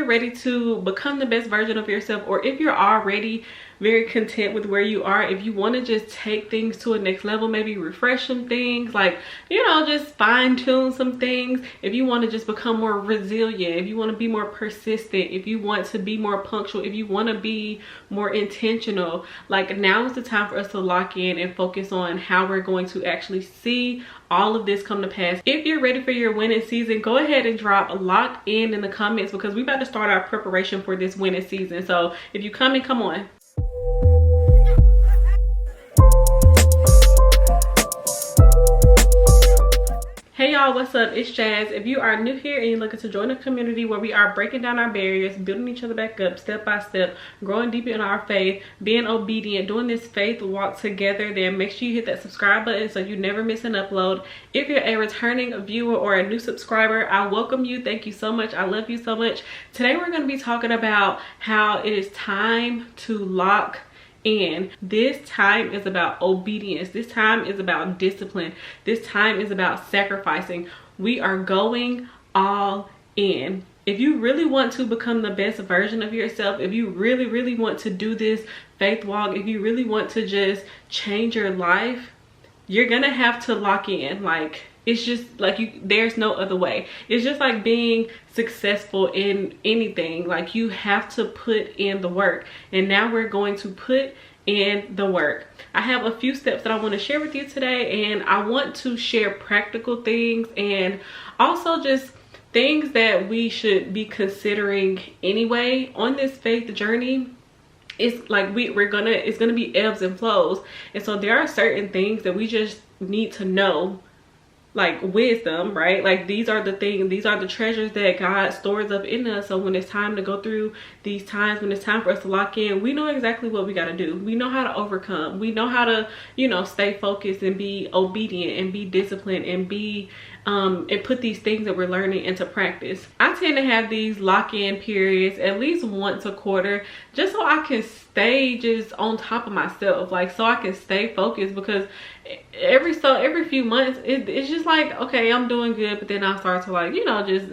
ready to become the best version of yourself, or if you're already very content with where you are, if you want to just take things to a next level, maybe refresh some things, like, you know, just fine tune some things, if you want to just become more resilient, if you want to be more persistent, if you want to be more punctual, if you want to be more intentional, like, now is the time for us to lock in and focus on how we're going to actually see all of this come to pass. If you're ready for your winning season, go ahead and drop locked in the comments, because we're about to start our preparation for this winning season. So if you come on. Hey y'all, what's up? It's Jazz. If you are new here and you're looking to join a community where we are breaking down our barriers, building each other back up step by step, growing deeper in our faith, being obedient, doing this faith walk together, then make sure you hit that subscribe button so you never miss an upload. If you're a returning viewer or a new subscriber, I welcome you. Thank you so much. I love you so much. Today we're going to be talking about how it is time to lock in. This time is about obedience. This time is about discipline. This time is about sacrificing. We are going all in. If you really want to become the best version of yourself, if you really want to do this faith walk, if you really want to just change your life, you're gonna have to lock in. Like, it's just like there's no other way. It's just like being successful in anything. Like, you have to put in the work. And now we're going to put in the work. I have a few steps that I want to share with you today, and I want to share practical things and also just things that we should be considering anyway on this faith journey. It's like it's gonna be ebbs and flows, and so there are certain things that we just need to know, like wisdom, right? Like, these are the things, these are the treasures that God stores up in us. So when it's time to go through these times, when it's time for us to lock in, we know exactly what we got to do. We know how to overcome. We know how to, you know, stay focused and be obedient and be disciplined and be and put these things that we're learning into practice. I tend to have these lock-in periods at least once a quarter, just so I can stay just on top of myself, like, so I can stay focused, because every few months it's just like, okay, I'm doing good, but then I start to, like, you know, just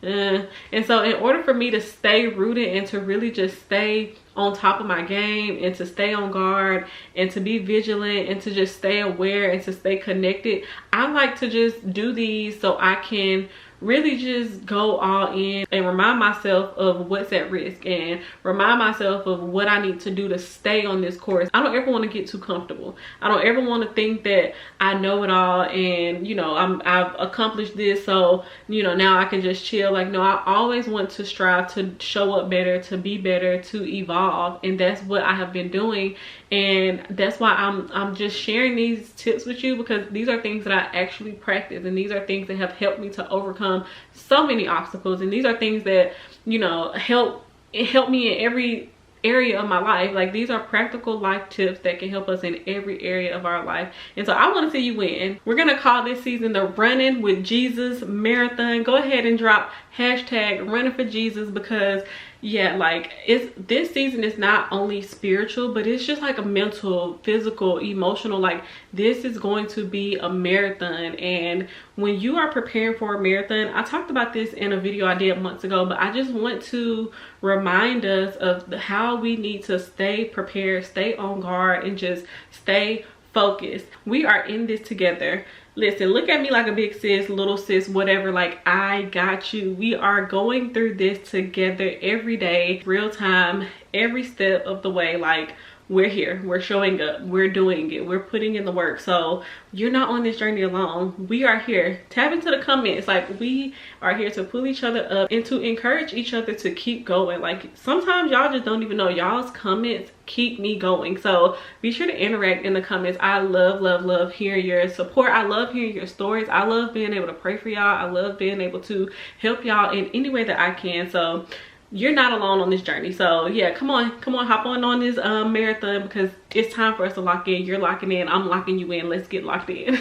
and so in order for me to stay rooted and to really just stay on top of my game and to stay on guard and to be vigilant and to just stay aware and to stay connected, I like to just do these so I can really just go all in and remind myself of what's at risk and remind myself of what I need to do to stay on this course. I don't ever want to get too comfortable. I don't ever want to think that I know it all and, you know, I've accomplished this, so, you know, now I can just chill. Like, no, I always want to strive to show up better, to be better, to evolve, and that's what I have been doing. And that's why I'm just sharing these tips with you, because these are things that I actually practice, and these are things that have helped me to overcome so many obstacles, and these are things that, you know, help me in every area of my life. Like, these are practical life tips that can help us in every area of our life. And so I want to see you win. We're gonna call this season the Running with Jesus Marathon. Go ahead and drop hashtag running for Jesus, because yeah, like, this season is not only spiritual, but it's just like a mental, physical, emotional. Like, this is going to be a marathon. And when you are preparing for a marathon, I talked about this in a video I did months ago, but I just want to remind us of how we need to stay prepared, stay on guard, and just stay focused. We are in this together. Listen, look at me like a big sis, little sis, whatever. Like, I got you. We are going through this together every day, real time, every step of the way. Like, we're here, we're showing up, we're doing it, we're putting in the work. So you're not on this journey alone. We are here. Tap into the comments. Like, we are here to pull each other up and to encourage each other to keep going. Like, sometimes y'all just don't even know, y'all's comments keep me going. So be sure to interact in the comments. I love hearing your support. I love hearing your stories. I love being able to pray for y'all. I love being able to help y'all in any way that I can. So you're not alone on this journey. So yeah, come on, hop on this marathon, because it's time for us to lock in. You're locking in, I'm locking you in. Let's get locked in.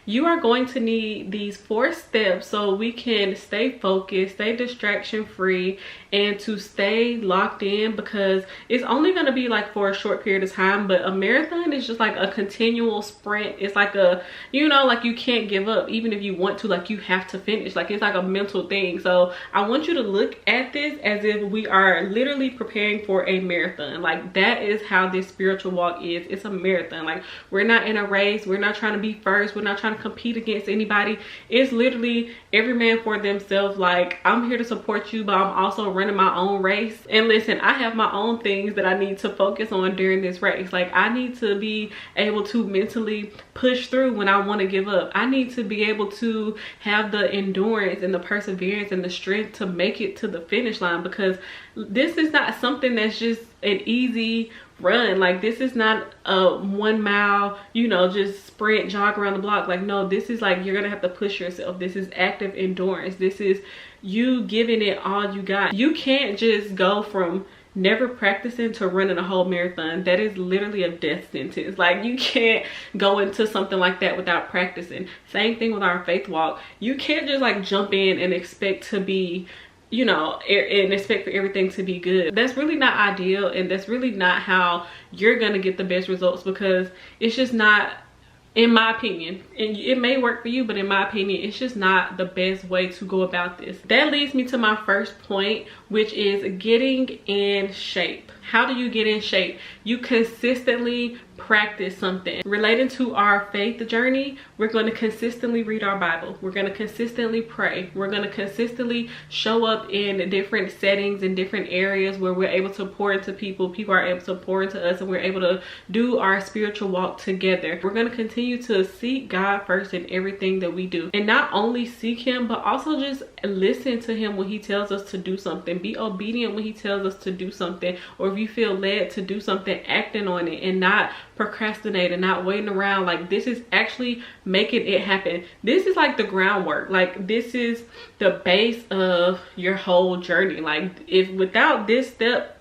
you are going to need these 4 steps so we can stay focused, stay distraction free, and to stay locked in, because it's only going to be like for a short period of time. But a marathon is just like a continual sprint. It's like a, you know, like you can't give up even if you want to. Like you have to finish. Like it's like a mental thing. So I want you to look at this as if we are literally preparing for a marathon. Like that is how this spiritual walk is. It's a marathon. Like we're not in a race. We're not trying to be first. We're not trying to compete against anybody. It's literally every man for themselves. Like I'm here to support you, but I'm also running my own race. And listen, I have my own things that I need to focus on during this race. Like I need to be able to mentally push through when I want to give up. I need to be able to have the endurance and the perseverance and the strength to make it to the finish line, because this is not something that's just an easy run. Like this is not a 1 mile, you know, just sprint, jog around the block. Like no, this is like you're gonna have to push yourself. This is active endurance. This is you giving it all you got. You can't just go from never practicing to running a whole marathon. That is literally a death sentence. Like you can't go into something like that without practicing. Same thing with our faith walk. You can't just like jump in and expect to be, you know, and expect for everything to be good. That's really not ideal, and that's really not how you're gonna get the best results, because it's just not, in my opinion, and it may work for you, but in my opinion, it's just not the best way to go about this. That leads me to my first point, which is getting in shape. How do you get in shape? You consistently practice something. Relating to our faith journey, we're going to consistently read our Bible. We're going to consistently pray. We're going to consistently show up in different settings in different areas where we're able to pour into people. People are able to pour into us, and we're able to do our spiritual walk together. We're going to continue to seek God first in everything that we do. And not only seek him, but also just listen to him when he tells us to do something. Be obedient when he tells us to do something. Or if you feel led to do something, acting on it and not procrastinating, not waiting around. Like this is actually making it happen. This is like the groundwork. Like this is the base of your whole journey. Like if without this step,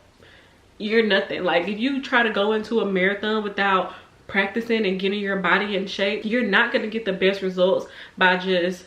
you're nothing. Like if you try to go into a marathon without practicing and getting your body in shape, you're not going to get the best results by just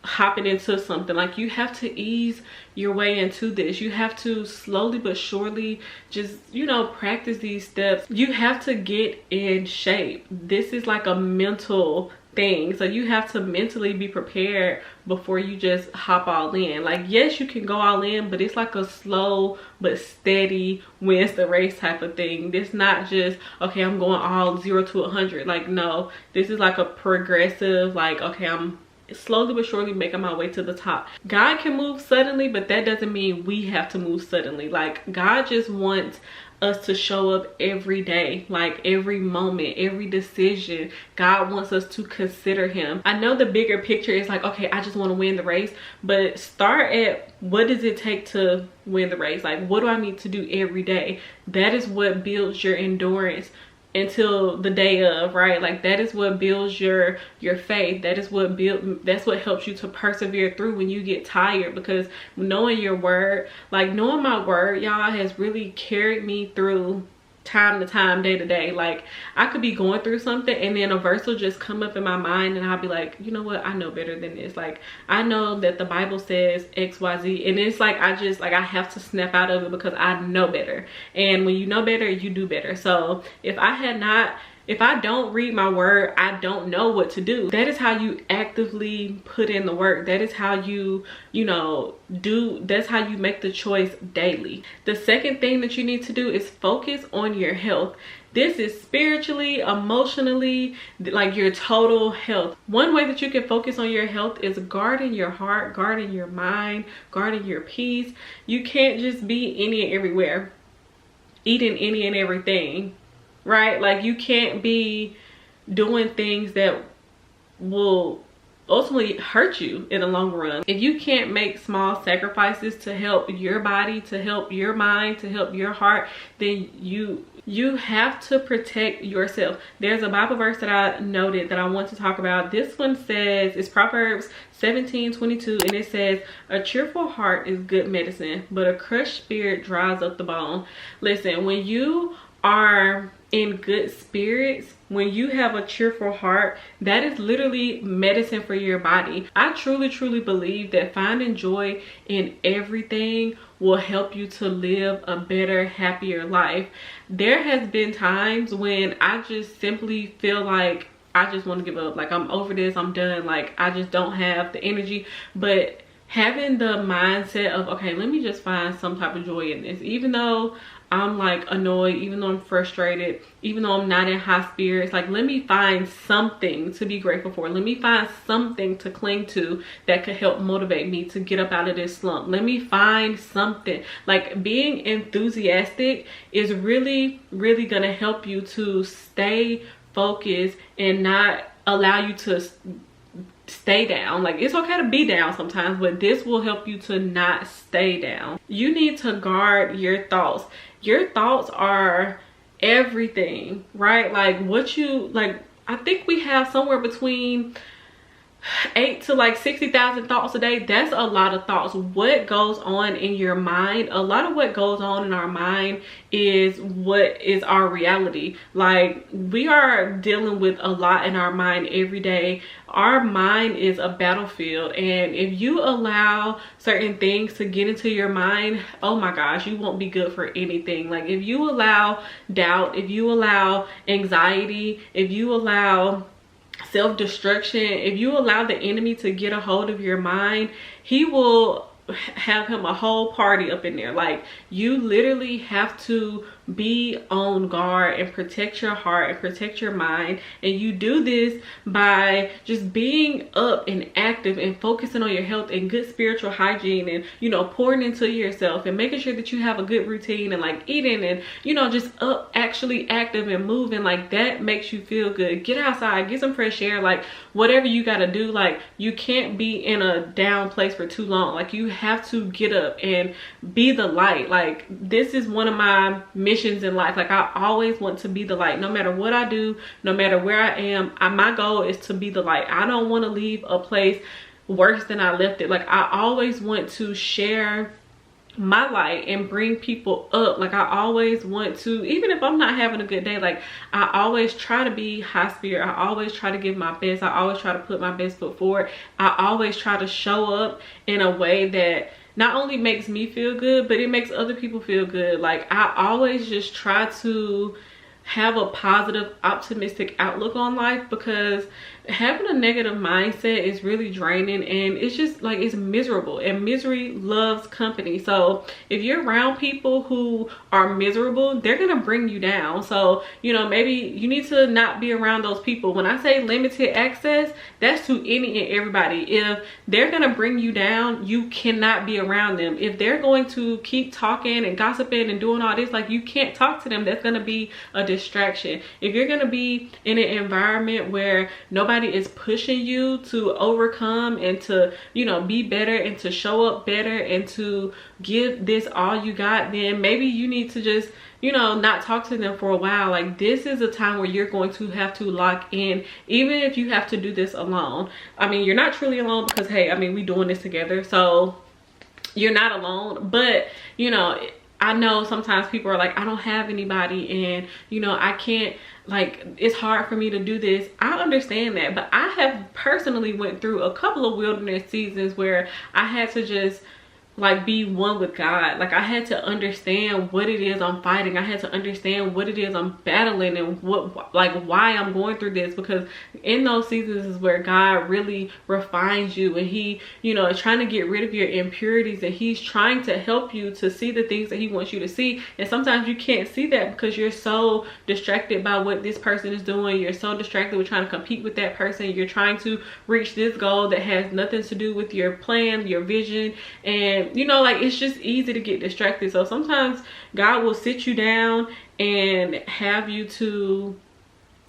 hopping into something. Like you have to ease your way into this. You have to slowly but surely just, you know, practice these steps. You have to get in shape. This is like a mental thing, so you have to mentally be prepared before you just hop all in. Like yes, you can go all in, but it's like a slow but steady wins the race type of thing. This not just okay, I'm going all 0 to 100. Like no, this is like a progressive, like okay, I'm slowly but surely making my way to the top. God can move suddenly, but that doesn't mean we have to move suddenly. Like God just wants us to show up every day, like every moment, every decision. God wants us to consider him. I know the bigger picture is like, okay, I just want to win the race, but start at what does it take to win the race? Like what do I need to do every day? That is what builds your endurance until the day of, right? Like that is what builds your faith. That's what helps you to persevere through when you get tired, because knowing your word, like knowing my word, y'all, has really carried me through time to time, day to day. Like I could be going through something and then a verse will just come up in my mind and I'll be like, you know what, I know better than this. Like I know that the Bible says XYZ, and it's like I have to snap out of it because I know better. And when you know better, you do better. So if I don't read my word, I don't know what to do. That is how you actively put in the work. That is how that's how you make the choice daily. The second thing that you need to do is focus on your health. This is spiritually, emotionally, like your total health. One way that you can focus on your health is guarding your heart, guarding your mind, guarding your peace. You can't just be any and everywhere, eating any and everything. Right? Like you can't be doing things that will ultimately hurt you in the long run. If you can't make small sacrifices to help your body, to help your mind, to help your heart, then you have to protect yourself. There's a Bible verse that I noted that I want to talk about. This one says, it's Proverbs 17:22, and it says, a cheerful heart is good medicine, but a crushed spirit dries up the bone. Listen, when you are in good spirits, when you have a cheerful heart, that is literally medicine for your body. I truly believe that finding joy in everything will help you to live a better, happier life. There has been times when I just simply feel like I just want to give up, like I'm over this, I'm done, like I just don't have the energy. But having the mindset of, okay, let me just find some type of joy in this, even though I'm like annoyed, even though I'm frustrated, even though I'm not in high spirits, like let me find something to be grateful for. Let me find something to cling to that could help motivate me to get up out of this slump. Let me find something. Like being enthusiastic is really gonna help you to stay focused and not allow you to stay down. Like it's okay to be down sometimes, but this will help you to not stay down. You need to guard your thoughts. Your thoughts are everything, right? Like what you like, I think we have somewhere between 8 to like 60,000 thoughts a day. That's a lot of thoughts. What goes on in your mind, a lot of what goes on in our mind is what is our reality. Like we are dealing with a lot in our mind every day. Our mind is a battlefield, and if you allow certain things to get into your mind, oh my gosh, you won't be good for anything. Like if you allow doubt, if you allow anxiety, if you allow self-destruction, if you allow the enemy to get a hold of your mind, he will have him a whole party up in there. Like you literally have to be on guard and protect your heart and protect your mind, and you do this by just being up and active and focusing on your health and good spiritual hygiene, and you know, pouring into yourself and making sure that you have a good routine and like eating and you know, just up, actually active and moving. Like that makes you feel good. Get outside, get some fresh air, like whatever you got to do. Like you can't be in a down place for too long. Like you have to get up and be the light. Like this is one of my missions in life. Like I always want to be the light, no matter what I do, no matter where I am. My goal is to be the light. I don't want to leave a place worse than I left it. Like I always want to share my light and bring people up. Like I always want to, even if I'm not having a good day, like I always try to be high spirit. I always try to give my best. I always try to put my best foot forward. I always try to show up in a way that not only makes me feel good, but it makes other people feel good. Like I always just try to have a positive, optimistic outlook on life, because having a negative mindset is really draining, and it's just like, it's miserable, and misery loves company. So if you're around people who are miserable, they're gonna bring you down. So you know, maybe you need to not be around those people. When I say limited access, that's to any and everybody. If they're gonna bring you down, you cannot be around them. If they're going to keep talking and gossiping and doing all this, like you can't talk to them. That's gonna be a distraction. If you're gonna be in an environment where nobody is pushing you to overcome and to, you know, be better and to show up better and to give this all you got, then maybe you need to just, you know, not talk to them for a while. Like this is a time where you're going to have to lock in, even if you have to do this alone. I mean, you're not truly alone, because hey, I mean, we doing this together, so you're not alone. But you know, I know sometimes people are like, I don't have anybody, and you know, I can't, like it's hard for me to do this. I understand that, but I have personally went through a couple of wilderness seasons where I had to just like be one with God. Like I had to understand what it is I'm fighting. I had to understand what it is I'm battling, and what, like why I'm going through this, because in those seasons is where God really refines you, and he, you know, is trying to get rid of your impurities, and he's trying to help you to see the things that he wants you to see. And sometimes you can't see that because you're so distracted by what this person is doing. You're so distracted with trying to compete with that person. You're trying to reach this goal that has nothing to do with your plan, your vision, and you know, like it's just easy to get distracted. So sometimes God will sit you down and have you to,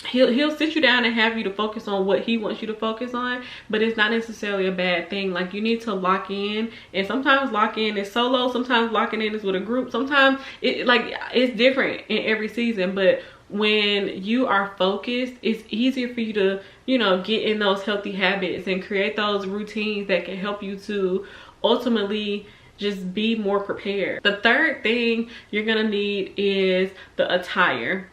he'll sit you down and have you to focus on what he wants you to focus on. But it's not necessarily a bad thing. Like you need to lock in, and sometimes lock in is solo, sometimes locking in is with a group, sometimes it, like it's different in every season. But when you are focused, it's easier for you to, you know, get in those healthy habits and create those routines that can help you to ultimately just be more prepared. The third thing you're gonna need is the attire.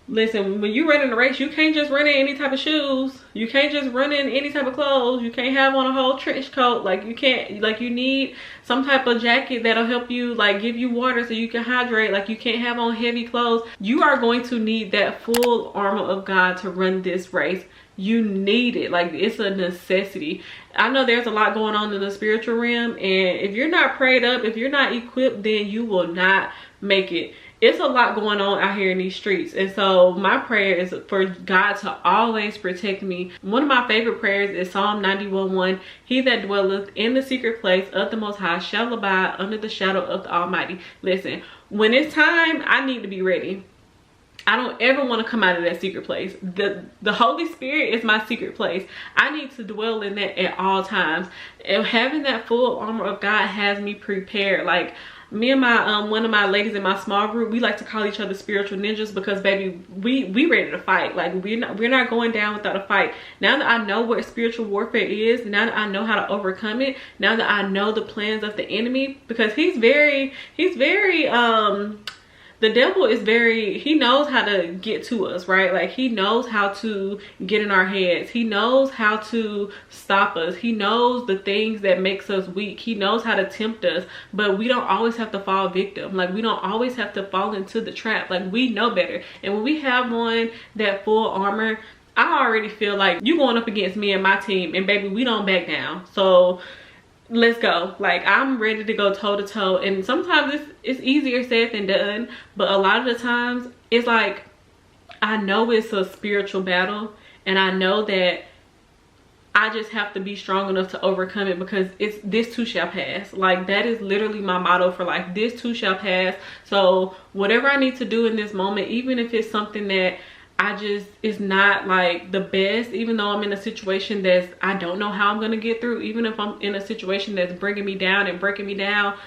Listen, when you run in a race, you can't just run in any type of shoes. You can't just run in any type of clothes. You can't have on a whole trench coat. Like, you can't, like, you need some type of jacket that'll help you, like, give you water so you can hydrate. Like, you can't have on heavy clothes. You are going to need that full armor of God to run this race. You need it. Like, it's a necessity. I know there's a lot going on in the spiritual realm, and if you're not prayed up, if you're not equipped, then you will not make it. It's a lot going on out here in these streets, and so my prayer is for God to always protect me. One of my favorite prayers is Psalm 91:1. He that dwelleth in the secret place of the Most High shall abide under the shadow of the Almighty. Listen, when it's time, I need to be ready. I don't ever want to come out of that secret place. The Holy Spirit is my secret place. I need to dwell in that at all times, and having that full armor of God has me prepared. Like, me and my one of my ladies in my small group, we like to call each other spiritual ninjas, because baby, we ready to fight. Like, we're not going down without a fight. Now that I know what spiritual warfare is, now that I know how to overcome it, now that I know the plans of the enemy, because he's very the devil is he knows how to get to us, right? Like, he knows how to get in our heads. He knows how to stop us. He knows the things that makes us weak. He knows how to tempt us, but we don't always have to fall victim. Like, we don't always have to fall into the trap. Like, we know better. And when we have on that full armor, I already feel like you going up against me and my team, and baby, we don't back down. So let's go. Like, I'm ready to go toe to toe, and sometimes it's easier said than done, but a lot of the times it's like, I know it's a spiritual battle, and I know that I just have to be strong enough to overcome it, because it's this too shall pass. Like, that is literally my motto for life. This too shall pass. So whatever I need to do in this moment, even if it's something that is not like the best, even though I'm in a situation that's I don't know how I'm gonna get through, even if I'm in a situation that's bringing me down and breaking me down,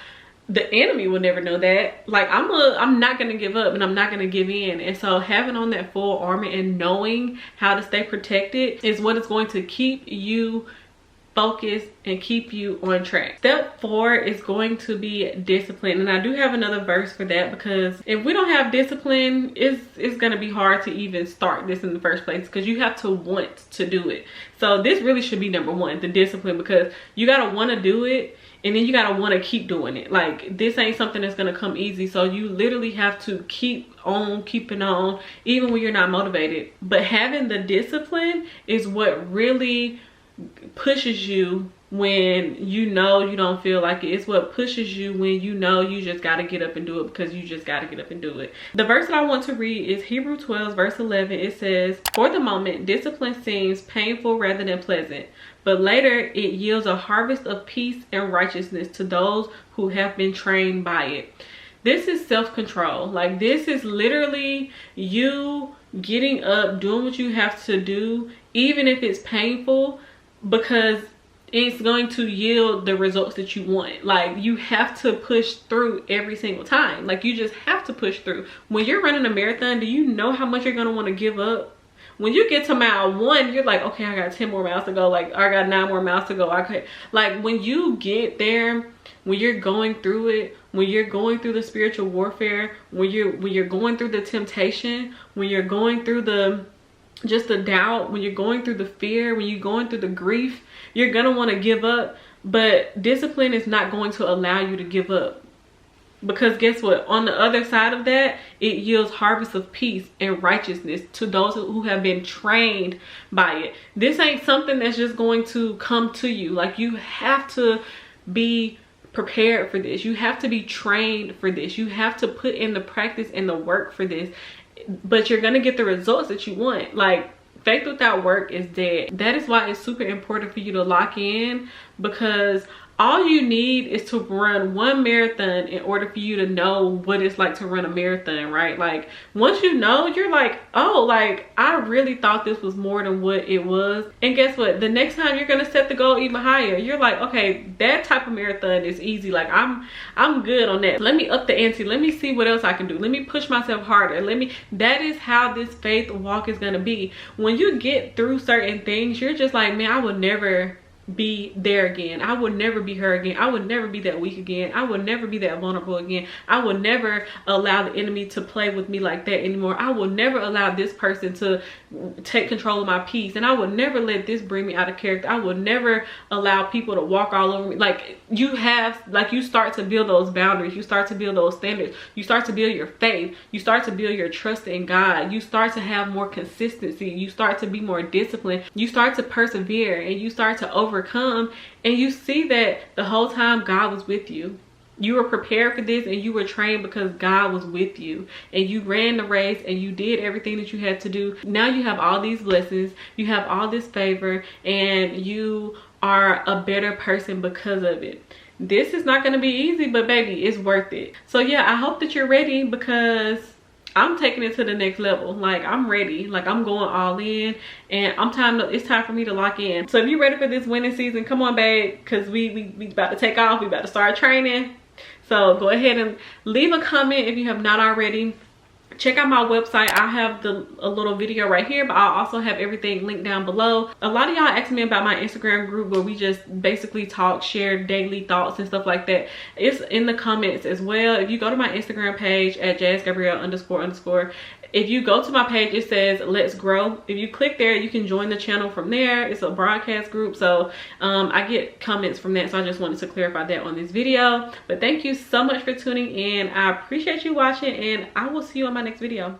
the enemy will never know that. Like, I'm not gonna give up, and I'm not gonna give in. And so having on that full armor and knowing how to stay protected is what is going to keep you focused and keep you on track. Step 4 is going to be discipline, and I do have another verse for that, because if we don't have discipline, it's going to be hard to even start this in the first place, because you have to want to do it. So this really should be number 1, the discipline, because you got to want to do it, and then you got to want to keep doing it. Like, this ain't something that's going to come easy, so you literally have to keep on keeping on, even when you're not motivated. But having the discipline is what really pushes you when you know you don't feel like it. It's what pushes you when you know you just got to get up and do it, because you just got to get up and do it. The verse that I want to read is Hebrews 12 verse 11. It says, "For the moment, discipline seems painful rather than pleasant, but later it yields a harvest of peace and righteousness to those who have been trained by it." This is self-control. Like, this is literally you getting up, doing what you have to do, even if it's painful, because it's going to yield the results that you want. Like, you have to push through every single time. Like, you just have to push through. When you're running a marathon, do you know how much you're going to want to give up? When you get to mile 1, you're like, okay, I got 10 more miles to go. Like, I got 9 more miles to go. Okay. Like, when you get there, when you're going through it, when you're going through the spiritual warfare, when you're going through the temptation, when you're going through the doubt, when you're going through the fear, when you're going through the grief, you're gonna want to give up. But discipline is not going to allow you to give up, because guess what? On the other side of that, it yields harvest of peace and righteousness to those who have been trained by it. This ain't something that's just going to come to you. Like, you have to be prepared for this. You have to be trained for this. You have to put in the practice and the work for this. But you're gonna get the results that you want. Like, faith without work is dead. That is why it's super important for you to lock in, because all you need is to run one marathon in order for you to know what it's like to run a marathon, right? Like, once you know, you're like, oh, like, I really thought this was more than what it was. And guess what? The next time you're gonna set the goal even higher. You're like, okay, that type of marathon is easy. Like, I'm good on that. Let me up the ante. Let me see what else I can do. Let me push myself harder. That is how this faith walk is gonna be. When you get through certain things, you're just like, man, I would never be there again. I would never be her again. I would never be that weak again. I would never be that vulnerable again. I would never allow the enemy to play with me like that anymore. I will never allow this person to take control of my peace, and I would never let this bring me out of character. I would never allow people to walk all over me. Like, you start to build those boundaries. You start to build those standards. You start to build your faith. You start to build your trust in God. You start to have more consistency. You start to be more disciplined. You start to persevere, and you start to overcome, and you see that the whole time God was with you. You were prepared for this, and you were trained because God was with you, and you ran the race, and you did everything that you had to do. Now you have all these blessings, you have all this favor, and you are a better person because of it. This is not going to be easy, but baby, it's worth it. So yeah, I hope that you're ready, because I'm taking it to the next level. Like, I'm ready. Like, I'm going all in, and it's time for me to lock in. So if you're ready for this winning season, come on, babe, because we about to take off. We about to start training. So go ahead and leave a comment if you have not already. Check out my website. I have a little video right here, but I'll also have everything linked down below. A lot of y'all asked me about my Instagram group where we just basically talk, share daily thoughts and stuff like that. It's in the comments as well. If you go to my Instagram page at JazzGabrielle__, if you go to my page, it says let's grow. If you click there, you can join the channel from there. It's a broadcast group, so I get comments from that, so I just wanted to clarify that on this video. But thank you so much for tuning in. I appreciate you watching, and I will see you on my next video.